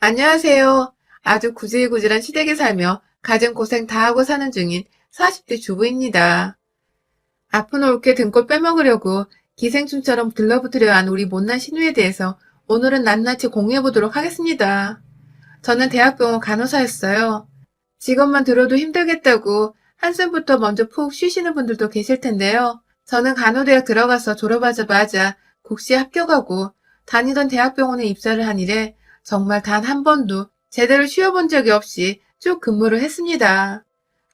안녕하세요. 아주 구질구질한 시댁에 살며 가정 고생 다 하고 사는 중인 40대 주부입니다. 아픈 올케 등골 빼먹으려고 기생충처럼 들러붙으려 한 우리 못난 신우에 대해서 오늘은 낱낱이 공유해보도록 하겠습니다. 저는 대학병원 간호사였어요. 직업만 들어도 힘들겠다고 한숨부터 먼저 푹 쉬시는 분들도 계실 텐데요. 저는 간호대학 들어가서 졸업하자마자 국시에 합격하고 다니던 대학병원에 입사를 한 이래 정말 단 한 번도 제대로 쉬어본 적이 없이 쭉 근무를 했습니다.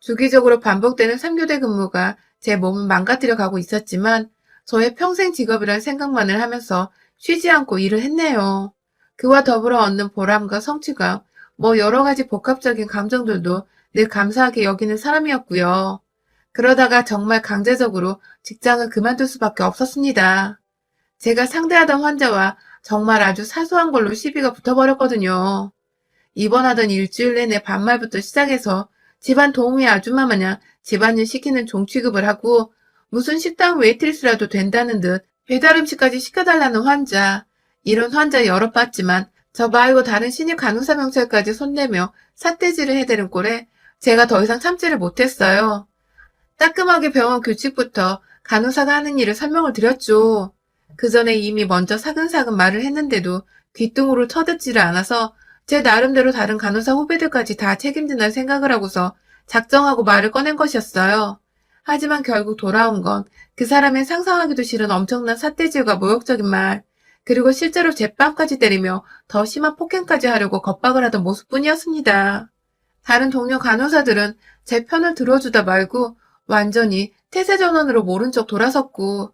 주기적으로 반복되는 3교대 근무가 제 몸을 망가뜨려 가고 있었지만 저의 평생 직업이란 생각만을 하면서 쉬지 않고 일을 했네요. 그와 더불어 얻는 보람과 성취감, 여러 가지 복합적인 감정들도 늘 감사하게 여기는 사람이었고요. 그러다가 정말 강제적으로 직장을 그만둘 수밖에 없었습니다. 제가 상대하던 환자와 정말 아주 사소한 걸로 시비가 붙어버렸거든요. 입원하던 일주일 내내 반말부터 시작해서 집안 도우미 아줌마 마냥 집안일 시키는 종취급을 하고 무슨 식당 웨이트리스라도 된다는 듯 배달음식까지 시켜달라는 환자. 이런 환자 여러 봤지만 저 말고 다른 신입 간호사 명찰까지 손대며 삿대질을 해대는 꼴에 제가 더 이상 참지를 못했어요. 따끔하게 병원 규칙부터 간호사가 하는 일을 설명을 드렸죠. 그 전에 이미 먼저 사근사근 말을 했는데도 귀뚱으로 쳐듣지를 않아서 제 나름대로 다른 간호사 후배들까지 다 책임진다는 생각을 하고서 작정하고 말을 꺼낸 것이었어요. 하지만 결국 돌아온 건 그 사람의 상상하기도 싫은 엄청난 삿대질과 모욕적인 말, 그리고 실제로 제빵까지 때리며 더 심한 폭행까지 하려고 겁박을 하던 모습뿐이었습니다. 다른 동료 간호사들은 제 편을 들어주다 말고 완전히 태세전환으로 모른 척 돌아섰고,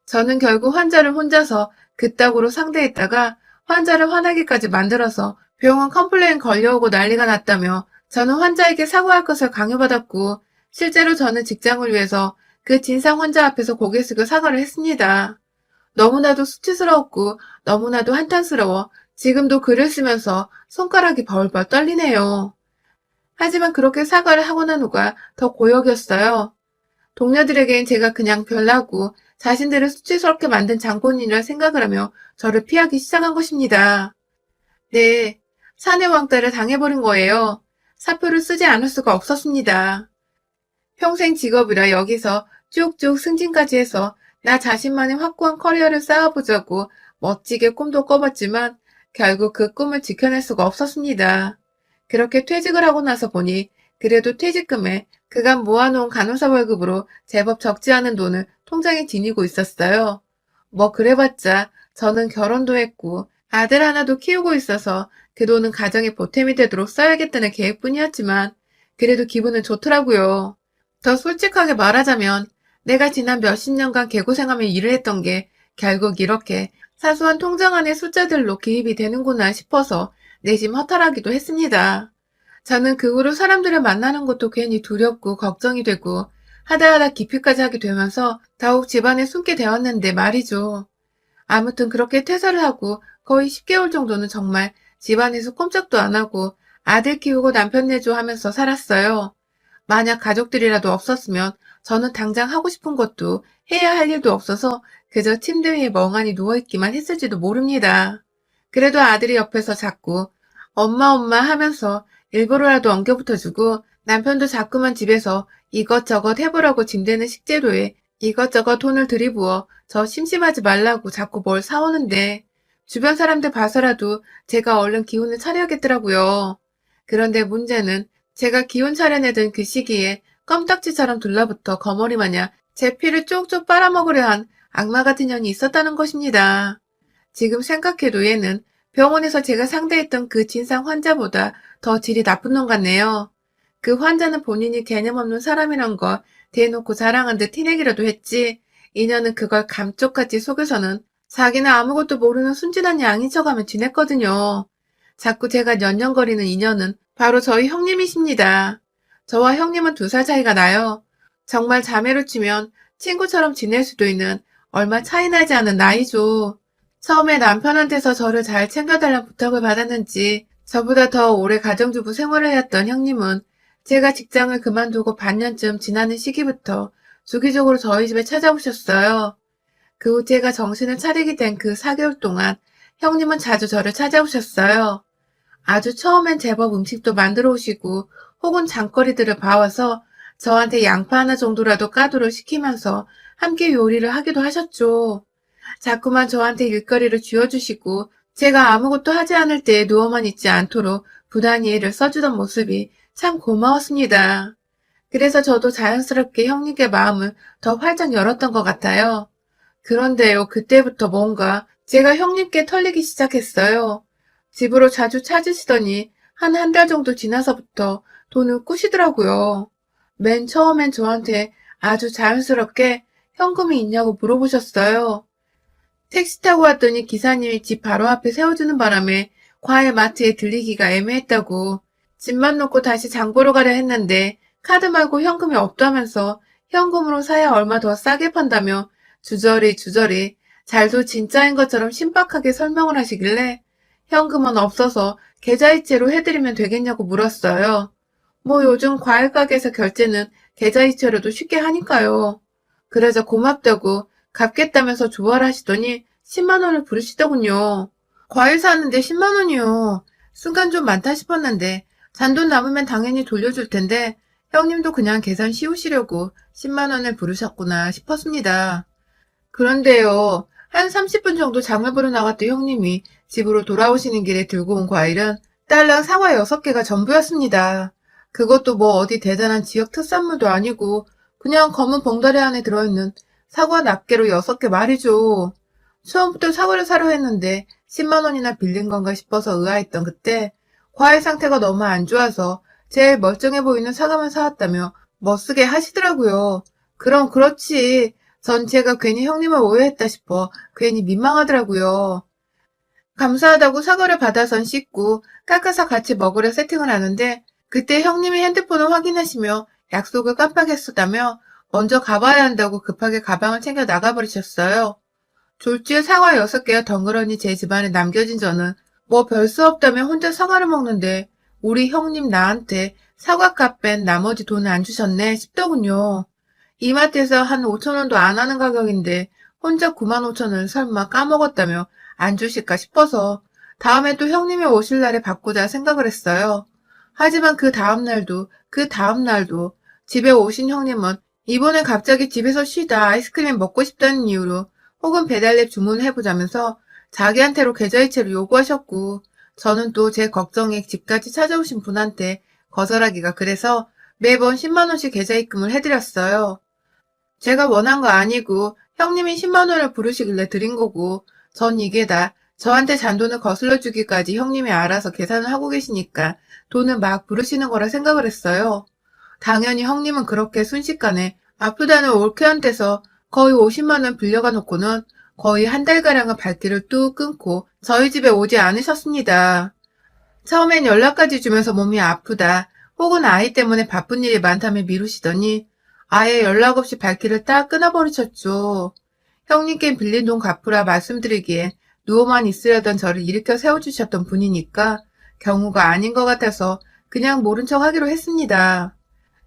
저는 결국 환자를 혼자서 그따구로 상대했다가 환자를 화나게까지 만들어서 병원 컴플레인 걸려오고 난리가 났다며 저는 환자에게 사과할 것을 강요받았고, 실제로 저는 직장을 위해서 그 진상 환자 앞에서 고개 숙여 사과를 했습니다. 너무나도 수치스러웠고 너무나도 한탄스러워 지금도 글을 쓰면서 손가락이 벌벌 떨리네요. 하지만 그렇게 사과를 하고 난 후가 더 고역이었어요. 동료들에겐 제가 그냥 별나고 자신들을 수치스럽게 만든 장본인이라 생각을 하며 저를 피하기 시작한 것입니다. 네, 사내 왕따를 당해버린 거예요. 사표를 쓰지 않을 수가 없었습니다. 평생 직업이라 여기서 쭉쭉 승진까지 해서 나 자신만의 확고한 커리어를 쌓아보자고 멋지게 꿈도 꿔봤지만 결국 그 꿈을 지켜낼 수가 없었습니다. 그렇게 퇴직을 하고 나서 보니 그래도 퇴직금에 그간 모아놓은 간호사 월급으로 제법 적지 않은 돈을 통장에 지니고 있었어요. 그래봤자 저는 결혼도 했고 아들 하나도 키우고 있어서 그 돈은 가정의 보탬이 되도록 써야겠다는 계획뿐이었지만 그래도 기분은 좋더라고요. 더 솔직하게 말하자면 내가 지난 몇십 년간 개고생하며 일을 했던 게 결국 이렇게 사소한 통장 안의 숫자들로 기입이 되는구나 싶어서 내심 허탈하기도 했습니다. 저는 그 후로 사람들을 만나는 것도 괜히 두렵고 걱정이 되고 하다하다 기피까지 하게 되면서 더욱 집안에 숨게 되었는데 말이죠. 아무튼 그렇게 퇴사를 하고 거의 10개월 정도는 정말 집안에서 꼼짝도 안 하고 아들 키우고 남편 내조 하면서 살았어요. 만약 가족들이라도 없었으면 저는 당장 하고 싶은 것도 해야 할 일도 없어서 그저 침대 위에 멍하니 누워있기만 했을지도 모릅니다. 그래도 아들이 옆에서 자꾸 엄마 엄마 하면서 일부러라도 엉겨붙어주고 남편도 자꾸만 집에서 이것저것 해보라고 짐대는 식재료에 이것저것 돈을 들이부어 저 심심하지 말라고 자꾸 뭘 사오는데 주변 사람들 봐서라도 제가 얼른 기운을 차려야겠더라고요. 그런데 문제는 제가 기운 차려내던 그 시기에 껌딱지처럼 둘러붙어 거머리 마냥 제 피를 쪽쪽 빨아먹으려 한 악마 같은 년이 있었다는 것입니다. 지금 생각해도 얘는 병원에서 제가 상대했던 그 진상 환자보다 더 질이 나쁜 놈 같네요. 그 환자는 본인이 개념 없는 사람이란 걸 대놓고 자랑한 듯 티내기라도 했지, 이년은 그걸 감쪽같이 속여서는 자기는 아무것도 모르는 순진한 양인 척하며 지냈거든요. 자꾸 제가 연연거리는 인연은 바로 저희 형님이십니다. 저와 형님은 2살 차이가 나요. 정말 자매로 치면 친구처럼 지낼 수도 있는 얼마 차이 나지 않은 나이죠. 처음에 남편한테서 저를 잘 챙겨달라는 부탁을 받았는지 저보다 더 오래 가정주부 생활을 해왔던 형님은 제가 직장을 그만두고 반년쯤 지나는 시기부터 주기적으로 저희 집에 찾아오셨어요. 그 후 제가 정신을 차리게 된 그 4개월 동안 형님은 자주 저를 찾아오셨어요. 아주 처음엔 제법 음식도 만들어 오시고 혹은 장거리들을 봐와서 저한테 양파 하나 정도라도 까도록 시키면서 함께 요리를 하기도 하셨죠. 자꾸만 저한테 일거리를 쥐어주시고 제가 아무것도 하지 않을 때 누워만 있지 않도록 부단히 애를 써주던 모습이 참 고마웠습니다. 그래서 저도 자연스럽게 형님께 마음을 더 활짝 열었던 것 같아요. 그런데요, 그때부터 뭔가 제가 형님께 털리기 시작했어요. 집으로 자주 찾으시더니 한 달 정도 지나서부터 돈을 꾸시더라고요. 맨 처음엔 저한테 아주 자연스럽게 현금이 있냐고 물어보셨어요. 택시 타고 왔더니 기사님이 집 바로 앞에 세워주는 바람에 과일 마트에 들리기가 애매했다고 집만 놓고 다시 장 보러 가려 했는데 카드 말고 현금이 없다면서 현금으로 사야 얼마 더 싸게 판다며 주저리 잘도 진짜인 것처럼 신박하게 설명을 하시길래 현금은 없어서 계좌이체로 해드리면 되겠냐고 물었어요. 뭐 요즘 과일 가게에서 결제는 계좌이체로도 쉽게 하니까요. 그래서 고맙다고 갚겠다면서 조화를 하시더니 10만 원을 부르시더군요. 과일 사는데 10만 원이요. 순간 좀 많다 싶었는데 잔돈 남으면 당연히 돌려줄 텐데 형님도 그냥 계산 씌우시려고 10만 원을 부르셨구나 싶었습니다. 그런데요, 한 30분 정도 장을 보러 나갔던 형님이 집으로 돌아오시는 길에 들고 온 과일은 딸랑 사과 6개가 전부였습니다. 그것도 뭐 어디 대단한 지역 특산물도 아니고 그냥 검은 봉다리 안에 들어있는 사과 낱개로 6개 말이죠. 처음부터 사과를 사려 했는데 10만 원이나 빌린 건가 싶어서 의아했던 그때 과일 상태가 너무 안 좋아서 제일 멀쩡해 보이는 사과만 사왔다며 멋쓰게 하시더라고요. 그럼 그렇지. 전 제가 괜히 형님을 오해했다 싶어 괜히 민망하더라고요. 감사하다고 사과를 받아선 씻고 깎아서 같이 먹으려 세팅을 하는데 그때 형님이 핸드폰을 확인하시며 약속을 깜빡했었다며 먼저 가봐야 한다고 급하게 가방을 챙겨 나가버리셨어요. 졸지에 사과 6개가 덩그러니 제 집안에 남겨진 저는 뭐 별 수 없다며 혼자 사과를 먹는데 우리 형님 나한테 사과값 뺀 나머지 돈을 안 주셨네 싶더군요. 이마트에서 한 5천 원도 안 하는 가격인데 혼자 9만 5천 원을 설마 까먹었다며 안 주실까 싶어서 다음에 또 형님이 오실 날에 바꾸자 생각을 했어요. 하지만 그 다음날도 집에 오신 형님은 이번에 갑자기 집에서 쉬다 아이스크림 먹고 싶다는 이유로 혹은 배달앱 주문해보자면서 자기한테로 계좌이체를 요구하셨고 저는 또 제 걱정에 집까지 찾아오신 분한테 거절하기가 그래서 매번 10만 원씩 계좌입금을 해드렸어요. 제가 원한 거 아니고 형님이 10만 원을 부르시길래 드린 거고 전 이게 다 저한테 잔돈을 거슬러 주기까지 형님이 알아서 계산을 하고 계시니까 돈을 막 부르시는 거라 생각을 했어요. 당연히 형님은 그렇게 순식간에 아프다는 올케한 데서 거의 50만 원 빌려가 놓고는 거의 한 달가량의 발길을 뚝 끊고 저희 집에 오지 않으셨습니다. 처음엔 연락까지 주면서 몸이 아프다 혹은 아이 때문에 바쁜 일이 많다며 미루시더니 아예 연락 없이 발길을 딱 끊어버리셨죠. 형님께 빌린 돈 갚으라 말씀드리기에 누워만 있으려던 저를 일으켜 세워주셨던 분이니까 경우가 아닌 것 같아서 그냥 모른 척 하기로 했습니다.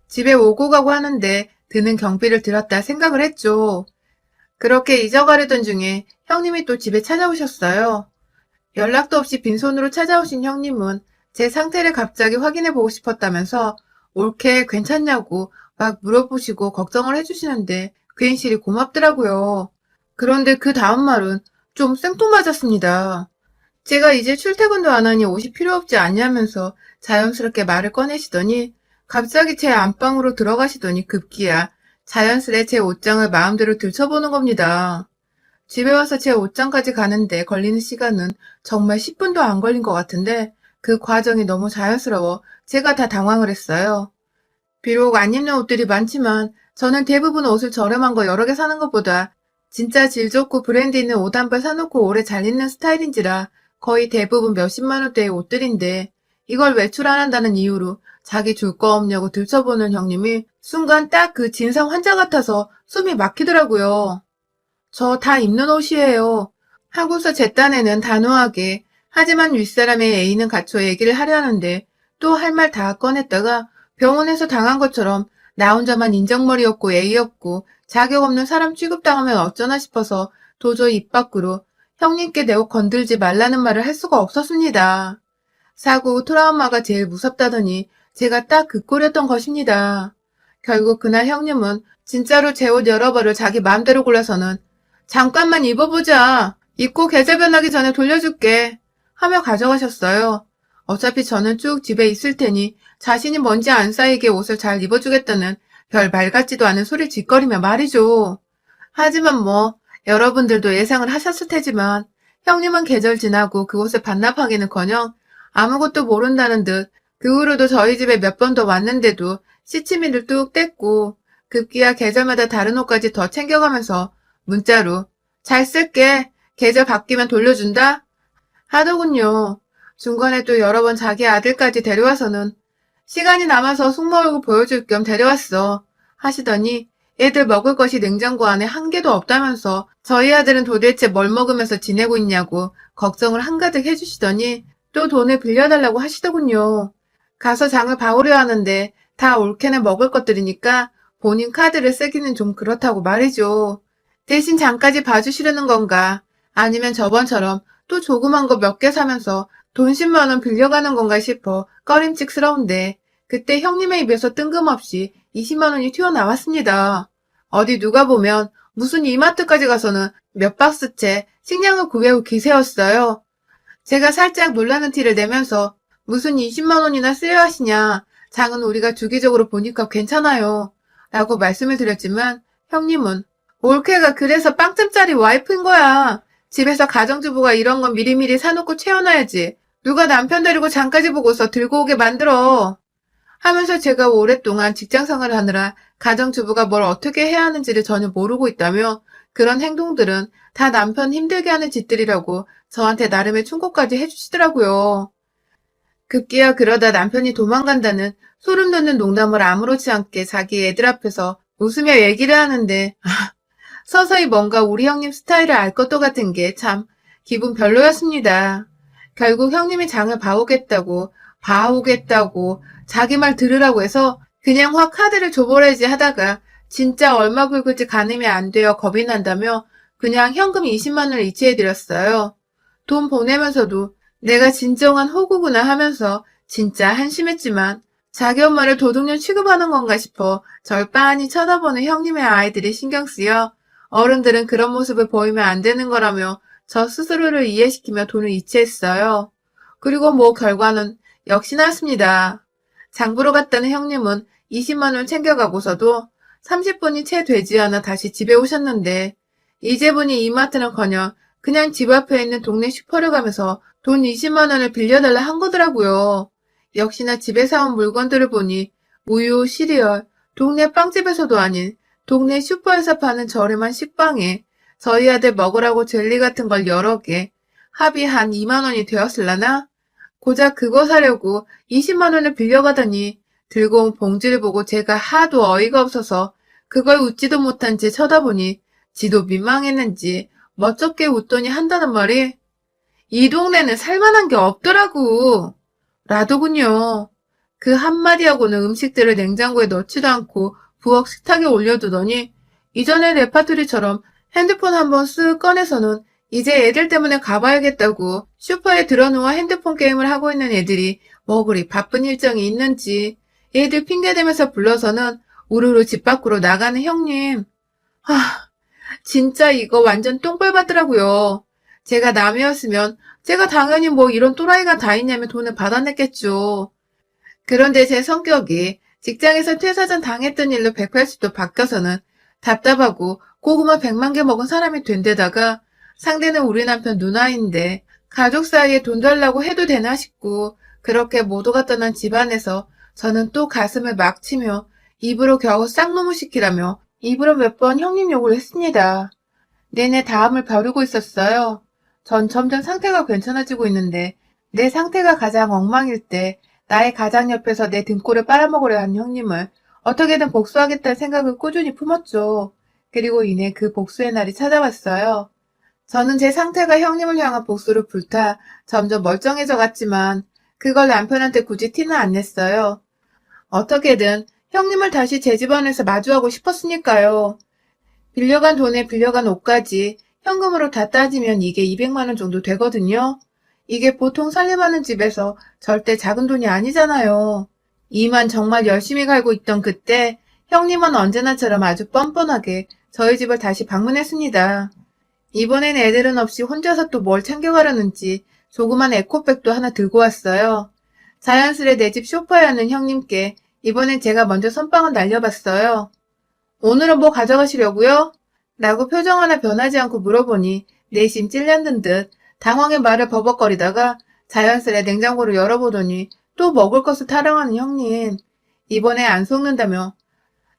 집에 오고 가고 하는데 드는 경비를 들었다 생각을 했죠. 그렇게 잊어가려던 중에 형님이 또 집에 찾아오셨어요. 연락도 없이 빈손으로 찾아오신 형님은 제 상태를 갑자기 확인해보고 싶었다면서 올케 괜찮냐고 막 물어보시고 걱정을 해주시는데 괜시리 고맙더라고요. 그런데 그 다음 말은 좀 생뚱맞았습니다. 제가 이제 출퇴근도 안 하니 옷이 필요 없지 않냐면서 자연스럽게 말을 꺼내시더니 갑자기 제 안방으로 들어가시더니 급기야 자연스레 제 옷장을 마음대로 들춰보는 겁니다. 집에 와서 제 옷장까지 가는데 걸리는 시간은 정말 10분도 안 걸린 것 같은데 그 과정이 너무 자연스러워 제가 다 당황을 했어요. 비록 안 입는 옷들이 많지만 저는 대부분 옷을 저렴한 거 여러 개 사는 것보다 진짜 질 좋고 브랜드 있는 옷 한 벌 사놓고 오래 잘 입는 스타일인지라 거의 대부분 몇십만 원대의 옷들인데 이걸 외출 안 한다는 이유로 자기 줄 거 없냐고 들춰보는 형님이 순간 딱 그 진상 환자 같아서 숨이 막히더라고요. 저 다 입는 옷이에요. 하고서 제 딴에는 단호하게 하지만 윗사람의 애인은 갖춰 얘기를 하려 하는데 또 할 말 다 꺼냈다가 병원에서 당한 것처럼 나 혼자만 인정머리였고 애였고 자격 없는 사람 취급당하면 어쩌나 싶어서 도저히 입 밖으로 형님께 내 옷 건들지 말라는 말을 할 수가 없었습니다. 사고 트라우마가 제일 무섭다더니 제가 딱 그 꼴이었던 것입니다. 결국 그날 형님은 진짜로 제 옷 여러 벌을 자기 마음대로 골라서는 잠깐만 입어보자. 입고 계절 변하기 전에 돌려줄게. 하며 가져가셨어요. 어차피 저는 쭉 집에 있을 테니 자신이 먼지 안 쌓이게 옷을 잘 입어주겠다는 별 말 같지도 않은 소리 짓거리며 말이죠. 하지만 뭐 여러분들도 예상을 하셨을 테지만 형님은 계절 지나고 그곳을 반납하기는커녕 아무것도 모른다는 듯 그 후로도 저희 집에 몇 번 더 왔는데도 시치미를 뚝 뗐고 급기야 계절마다 다른 옷까지 더 챙겨가면서 문자로 잘 쓸게. 계절 바뀌면 돌려준다. 하더군요. 중간에 또 여러 번 자기 아들까지 데려와서는 시간이 남아서 숙모얼굴 보여줄 겸 데려왔어. 하시더니 애들 먹을 것이 냉장고 안에 한 개도 없다면서 저희 아들은 도대체 뭘 먹으면서 지내고 있냐고 걱정을 한가득 해주시더니 또 돈을 빌려달라고 하시더군요. 가서 장을 봐오려 하는데 다 올케네 먹을 것들이니까 본인 카드를 쓰기는 좀 그렇다고 말이죠. 대신 장까지 봐주시려는 건가? 아니면 저번처럼 또 조그만 거 몇 개 사면서 돈 10만 원 빌려가는 건가 싶어 꺼림칙스러운데 그때 형님의 입에서 뜬금없이 20만 원이 튀어나왔습니다. 어디 누가 보면 무슨 이마트까지 가서는 몇 박스째 식량을 구해올 기세였어요. 제가 살짝 놀라는 티를 내면서 무슨 20만 원이나 쓰려 하시냐. 장은 우리가 주기적으로 보니까 괜찮아요. 라고 말씀을 드렸지만 형님은 올케가 그래서 빵점짜리 와이프인 거야. 집에서 가정주부가 이런 건 미리미리 사놓고 채워놔야지. 누가 남편 데리고 장까지 보고서 들고 오게 만들어. 하면서 제가 오랫동안 직장생활을 하느라 가정주부가 뭘 어떻게 해야 하는지를 전혀 모르고 있다며 그런 행동들은 다 남편 힘들게 하는 짓들이라고 저한테 나름의 충고까지 해주시더라고요. 급기야 그러다 남편이 도망간다는 소름 돋는 농담을 아무렇지 않게 자기 애들 앞에서 웃으며 얘기를 하는데 서서히 뭔가 우리 형님 스타일을 알 것도 같은 게 참 기분 별로였습니다. 결국 형님이 장을 봐오겠다고 자기 말 들으라고 해서 그냥 확 카드를 줘버려야지 하다가 진짜 얼마 긁을지 가늠이 안 되어 겁이 난다며 그냥 현금 20만 원을 이체해드렸어요. 돈 보내면서도 내가 진정한 호구구나 하면서 진짜 한심했지만 자기 엄마를 도둑년 취급하는 건가 싶어 절 빤히 쳐다보는 형님의 아이들이 신경 쓰여 어른들은 그런 모습을 보이면 안 되는 거라며 저 스스로를 이해시키며 돈을 이체했어요. 그리고 뭐 결과는 역시 나왔습니다. 장 보러 갔다는 형님은 20만 원 챙겨가고서도 30분이 채 되지 않아 다시 집에 오셨는데 이제 보니 이마트는커녕 그냥 집 앞에 있는 동네 슈퍼를 가면서 돈 20만 원을 빌려달라 한 거더라고요. 역시나 집에 사온 물건들을 보니 우유, 시리얼, 동네 빵집에서도 아닌 동네 슈퍼에서 파는 저렴한 식빵에 저희 아들 먹으라고 젤리 같은 걸 여러 개, 합이 한 2만 원이 되었을라나? 고작 그거 사려고 20만 원을 빌려가더니 들고 온 봉지를 보고 제가 하도 어이가 없어서 그걸 웃지도 못한 채 쳐다보니 지도 민망했는지 멋쩍게 웃더니 한다는 말이 이 동네는 살만한 게 없더라고. 라더군요. 그 한마디하고는 음식들을 냉장고에 넣지도 않고 부엌 식탁에 올려두더니 이전의 레파토리처럼 핸드폰 한번 쓱 꺼내서는 이제 애들 때문에 가봐야겠다고 슈퍼에 들어누워 핸드폰 게임을 하고 있는 애들이 뭐 그리 바쁜 일정이 있는지 애들 핑계대면서 불러서는 우르르 집 밖으로 나가는 형님. 진짜 이거 완전 똥벌 받더라고요. 제가 남이었으면 제가 당연히 뭐 이런 또라이가 다 있냐며 돈을 받아냈겠죠. 그런데 제 성격이 직장에서 퇴사 전 당했던 일로 180도 바뀌어서는 답답하고 고구마 100만 개 먹은 사람이 된 데다가 상대는 우리 남편 누나인데 가족 사이에 돈 달라고 해도 되나 싶고 그렇게 모두가 떠난 집안에서 저는 또 가슴을 막 치며 입으로 겨우 쌍놈을 시키라며 입으로 몇 번 형님 욕을 했습니다. 내내 다음을 벼르고 있었어요. 전 점점 상태가 괜찮아지고 있는데 내 상태가 가장 엉망일 때 나의 가장 옆에서 내 등골을 빨아먹으려 한 형님을 어떻게든 복수하겠다는 생각을 꾸준히 품었죠. 그리고 이내 그 복수의 날이 찾아왔어요. 저는 제 상태가 형님을 향한 복수를 불타 점점 멀쩡해져 갔지만 그걸 남편한테 굳이 티는 안 냈어요. 어떻게든 형님을 다시 제 집안에서 마주하고 싶었으니까요. 빌려간 돈에 빌려간 옷까지 현금으로 다 따지면 이게 200만 원 정도 되거든요. 이게 보통 살림하는 집에서 절대 작은 돈이 아니잖아요. 이만 정말 열심히 갈고 있던 그때 형님은 언제나처럼 아주 뻔뻔하게 저희 집을 다시 방문했습니다. 이번엔 애들은 없이 혼자서 또 뭘 챙겨가려는지 조그만 에코백도 하나 들고 왔어요. 자연스레 내 집 소파에 앉는 형님께 이번엔 제가 먼저 선빵을 날려봤어요. 오늘은 뭐 가져가시려고요? 라고 표정 하나 변하지 않고 물어보니 내심 찔렸는 듯 당황의 말을 버벅거리다가 자연스레 냉장고를 열어보더니 또 먹을 것을 타령하는 형님. 이번에 안 속는다며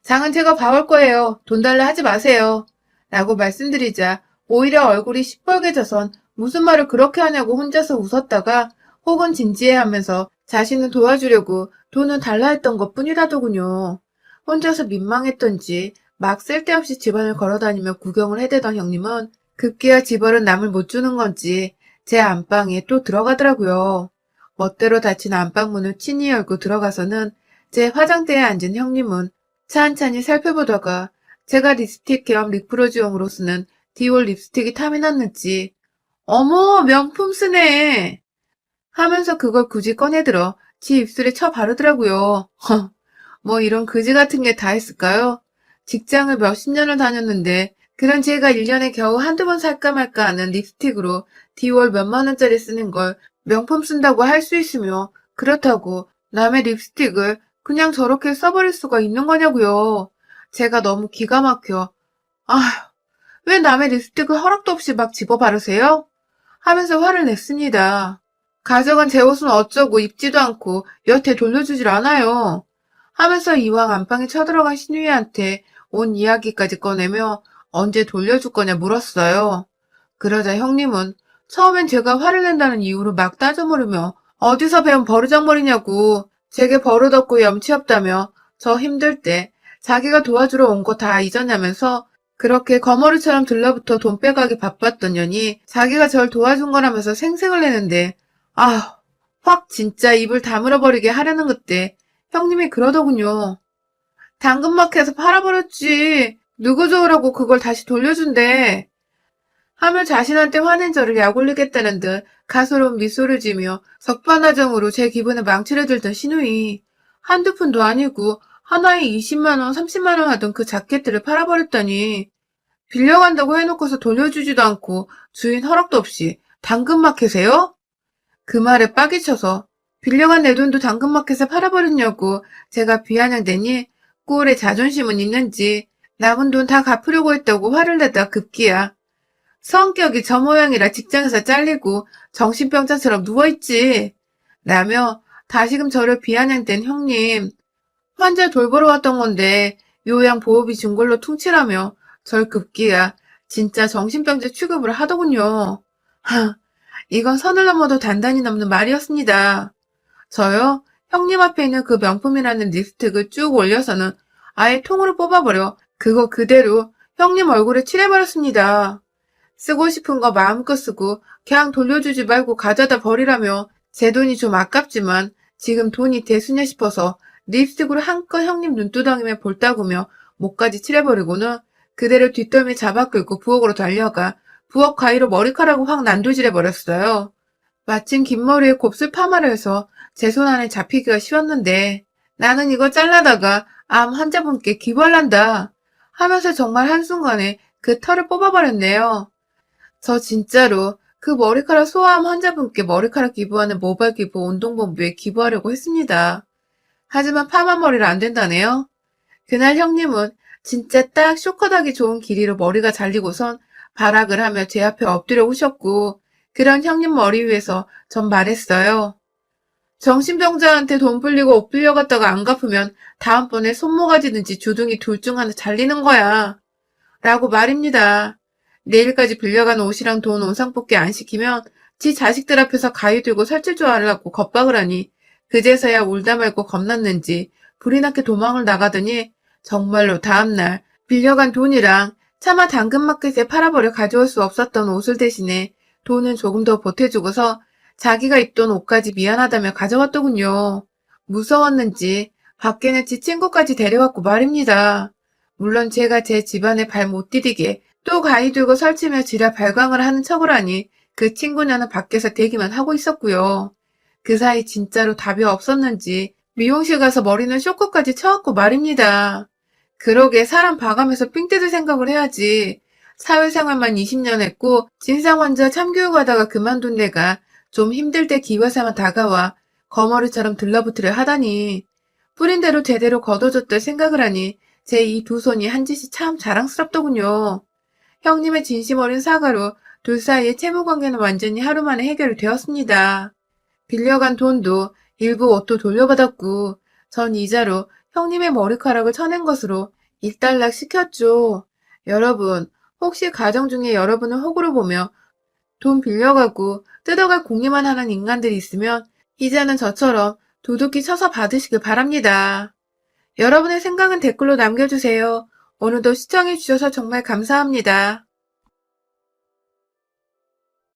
장은 제가 봐올 거예요. 돈 달라 하지 마세요. 라고 말씀드리자 오히려 얼굴이 시뻘개져선 무슨 말을 그렇게 하냐고 혼자서 웃었다가 혹은 진지해하면서 자신은 도와주려고 돈을 달라 했던 것 뿐이라더군요. 혼자서 민망했던지 막 쓸데없이 집안을 걸어다니며 구경을 해대던 형님은 급기야 집얼은 남을 못 주는 건지 제 안방에 또 들어가더라고요. 멋대로 닫힌 안방문을 친히 열고 들어가서는 제 화장대에 앉은 형님은 찬찬히 살펴보다가 제가 립스틱 겸 립프로즈용으로 쓰는 디올 립스틱이 탐이 났는지 어머 명품 쓰네 하면서 그걸 굳이 꺼내들어 지 입술에 쳐 바르더라고요. 뭐 이런 그지 같은 게 다 했을까요? 직장을 몇십 년을 다녔는데 그런 제가 1년에 겨우 한두 번 살까 말까 하는 립스틱으로 디올 몇만 원짜리 쓰는 걸 명품 쓴다고 할 수 있으며 그렇다고 남의 립스틱을 그냥 저렇게 써버릴 수가 있는 거냐고요. 제가 너무 기가 막혀. 아휴, 왜 남의 립스틱을 허락도 없이 막 집어 바르세요? 하면서 화를 냈습니다. 가져간 제 옷은 어쩌고 입지도 않고 여태 돌려주질 않아요. 하면서 이왕 안방에 쳐들어간 신우이한테 온 이야기까지 꺼내며 언제 돌려줄 거냐 물었어요. 그러자 형님은 처음엔 제가 화를 낸다는 이유로 막 따져 물으며 어디서 배운 버르장머리냐고 제게 버릇 없고 염치 없다며 저 힘들 때 자기가 도와주러 온 거 다 잊었냐면서 그렇게 거머리처럼 들러붙어 돈 빼가기 바빴던 년이 자기가 절 도와준 거라면서 생색을 내는데 확 진짜 입을 다물어버리게 하려는 그때 형님이 그러더군요. 당근마켓에서 팔아버렸지. 누구 좋으라고 그걸 다시 돌려준대. 하며 자신한테 화낸 저를 약올리겠다는 듯 가소로운 미소를 지며 석반하정으로 제 기분을 망치려 들던 신우이. 한두 푼도 아니고 하나에 20만 원, 30만 원 하던 그 자켓들을 팔아버렸다니. 빌려간다고 해놓고서 돌려주지도 않고 주인 허락도 없이 당근마켓에요? 그 말에 빡이 쳐서 빌려간 내 돈도 당근마켓에 팔아버렸냐고 제가 비아냥대니 꼴에 자존심은 있는지 남은 돈 다 갚으려고 했다고 화를 내다 급기야. 성격이 저 모양이라 직장에서 잘리고 정신병자처럼 누워있지. 라며 다시금 저를 비아냥댄 형님. 환자 돌보러 왔던 건데 요양보호비 준 걸로 퉁치라며 절 급기야 진짜 정신병자 취급을 하더군요. 이건 선을 넘어도 단단히 넘는 말이었습니다. 저요? 형님 앞에 있는 그 명품이라는 립스틱을 쭉 올려서는 아예 통으로 뽑아버려 그거 그대로 형님 얼굴에 칠해버렸습니다. 쓰고 싶은 거 마음껏 쓰고 그냥 돌려주지 말고 가져다 버리라며 제 돈이 좀 아깝지만 지금 돈이 대수냐 싶어서 립스틱으로 한껏 형님 눈두덩이에 볼따구며 목까지 칠해버리고는 그대로 뒷덜미 잡아 끌고 부엌으로 달려가 부엌 가위로 머리카락을 확 난도질해버렸어요. 마침 긴 머리에 곱슬 파마를 해서 제 손 안에 잡히기가 쉬웠는데 나는 이거 잘라다가 암 환자분께 기부할란다 하면서 정말 한순간에 그 털을 뽑아버렸네요. 저 진짜로 그 머리카락 소아암 환자분께 머리카락 기부하는 모발 기부 운동본부에 기부하려고 했습니다. 하지만 파마머리를 안 된다네요. 그날 형님은 진짜 딱 쇼컷하기 좋은 길이로 머리가 잘리고선 발악을 하며 제 앞에 엎드려 오셨고 그런 형님 머리 위에서 전 말했어요. 정신병자한테 돈 불리고 옷 빌려갔다가 안 갚으면 다음번에 손모가지든지 주둥이 둘 중 하나 잘리는 거야. 라고 말입니다. 내일까지 빌려간 옷이랑 돈 원상복귀 안 시키면 지 자식들 앞에서 가위 들고 살찔 줄 알라고 겁박을 하니 그제서야 울다 말고 겁났는지 불이 나게 도망을 나가더니 정말로 다음날 빌려간 돈이랑 차마 당근마켓에 팔아버려 가져올 수 없었던 옷을 대신에 돈은 조금 더 보태주고서 자기가 입던 옷까지 미안하다며 가져왔더군요. 무서웠는지 밖에는 지 친구까지 데려왔고 말입니다. 물론 제가 제 집안에 발 못 디디게 또 가위 들고 설치며 지라 발광을 하는 척을 하니 그 친구냐는 밖에서 대기만 하고 있었고요. 그 사이 진짜로 답이 없었는지 미용실 가서 머리는 쇼크까지 쳐왔고 말입니다. 그러게 사람 봐가면서 삥 뜯을 생각을 해야지. 사회생활만 20년 했고 진상환자 참교육하다가 그만둔 내가 좀 힘들 때 기회삼아 다가와 거머리처럼 들러붙으려 하다니. 뿌린 대로 제대로 거둬줬다 생각을 하니 제 이 두 손이 한 짓이 참 자랑스럽더군요. 형님의 진심 어린 사과로 둘 사이의 채무 관계는 완전히 하루 만에 해결이 되었습니다. 빌려간 돈도 일부 옷도 돌려받았고 전 이자로 형님의 머리카락을 쳐낸 것으로 일단락 시켰죠. 여러분, 혹시 가정 중에 여러분을 호구로 보며 돈 빌려가고 뜯어갈 공리만 하는 인간들이 있으면 이자는 저처럼 두둑히 쳐서 받으시길 바랍니다. 여러분의 생각은 댓글로 남겨주세요. 오늘도 시청해주셔서 정말 감사합니다.